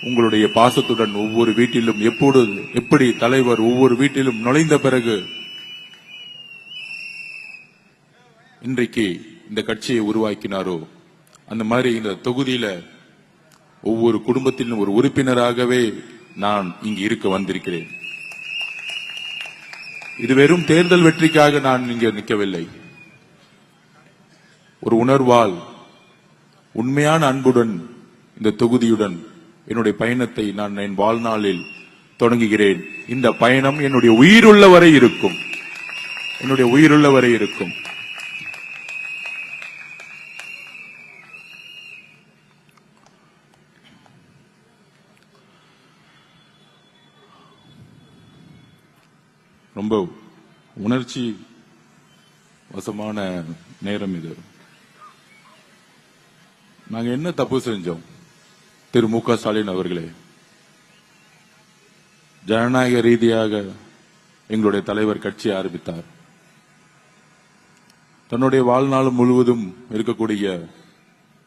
உங்களுடைய பாசத்துடன் ஒவ்வொரு வீட்டிலும் எப்படி தலைவர் ஒவ்வொரு வீட்டிலும் நுழைந்த பிறகு இன்றைக்கு இந்த கட்சியை உருவாக்கினாரோ அந்த மாதிரி இந்த தொகுதியில ஒவ்வொரு குடும்பத்திலும் ஒரு உறுப்பினராகவே நான் இங்கு இருக்க வந்திருக்கிறேன். இது வெறும் தேர்தல் வெற்றிக்காக நான் இங்கே நிற்கவில்லை. ஒரு உணர்வால் உண்மையான அன்புடன் இந்த தொகுதியுடன் என்னுடைய பயணத்தை நான் என் வாழ்நாளில் தொடங்குகிறேன். இந்த பயணம் என்னுடைய உயிருள்ளவரை இருக்கும். ரொம்ப உணர்ச்சி வசமான நேரம் இது. நாங்க என்ன தப்பு செஞ்சோம்? திரு மு க ஸ்டாலின் அவர்களே, ஜனநாயக ரீதியாக எங்களுடைய தலைவர் கட்சி ஆரம்பித்தார். தன்னுடைய வாழ்நாள் முழுவதும் இருக்கக்கூடிய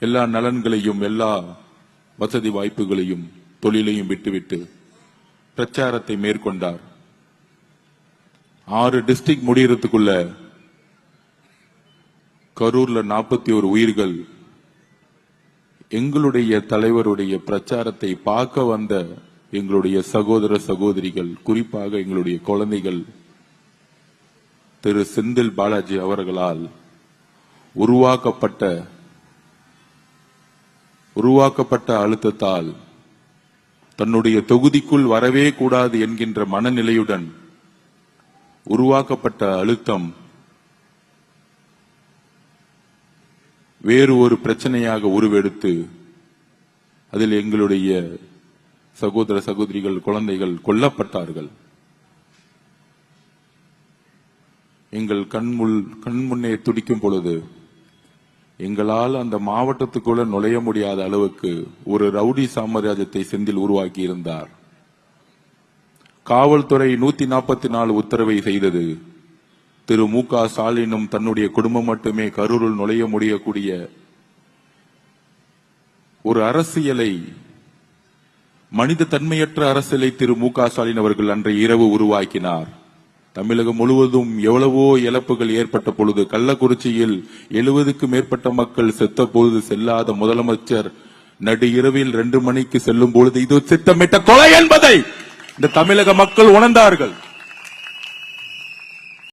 எல்லா நலன்களையும் எல்லா வசதி வாய்ப்புகளையும் தொழிலையும் விட்டுவிட்டு பிரச்சாரத்தை மேற்கொண்டார். 6 டிஸ்ட்ரிக்ட் முடியறதுக்குள்ள கரூர்ல 41 உயிர்கள் எங்களுடைய தலைவருடைய பிரச்சாரத்தை பார்க்க வந்த எங்களுடைய சகோதர சகோதரிகள், குறிப்பாக எங்களுடைய குழந்தைகள் திரு செந்தில் பாலாஜி அவர்களால் உருவாக்கப்பட்ட அழுத்தத்தால் தன்னுடைய தொகுதிக்குள் வரவே கூடாது என்கின்ற மனநிலையுடன் உருவாக்கப்பட்ட அழுத்தம் வேறு ஒரு பிரச்சனையாக உருவெடுத்து அதில் எங்களுடைய சகோதர சகோதரிகள், குழந்தைகள் கொல்லப்பட்டார்கள். எங்கள் கண்முன்னே துடிக்கும் பொழுது எங்களால் அந்த மாவட்டத்துக்குள்ள நுழைய முடியாத அளவுக்கு ஒரு ரவுடி சாம்ராஜ்யத்தை செந்தில் உருவாக்கி இருந்தார். காவல்துறை 144 உத்தரவை செய்தது. திரு மு க ஸ்டாலினும் தன்னுடைய குடும்பம் மட்டுமே கரூரில் நுழைய முடியக்கூடிய ஒரு அரசியலை, மனித தன்மையற்ற அரசியலை திரு மு க ஸ்டாலின் அவர்கள் அன்றைய இரவு உருவாக்கினார். தமிழகம் முழுவதும் எவ்வளவோ இழப்புகள் ஏற்பட்ட பொழுது, கள்ளக்குறிச்சியில் 70க்கும் மேற்பட்ட மக்கள் செத்த பொழுது செல்லாத முதலமைச்சர் நடு இரவில் 2 மணிக்கு செல்லும் பொழுது இது திட்டமிட்ட கொலை என்பதை இந்த தமிழக மக்கள் உணர்ந்தார்கள்.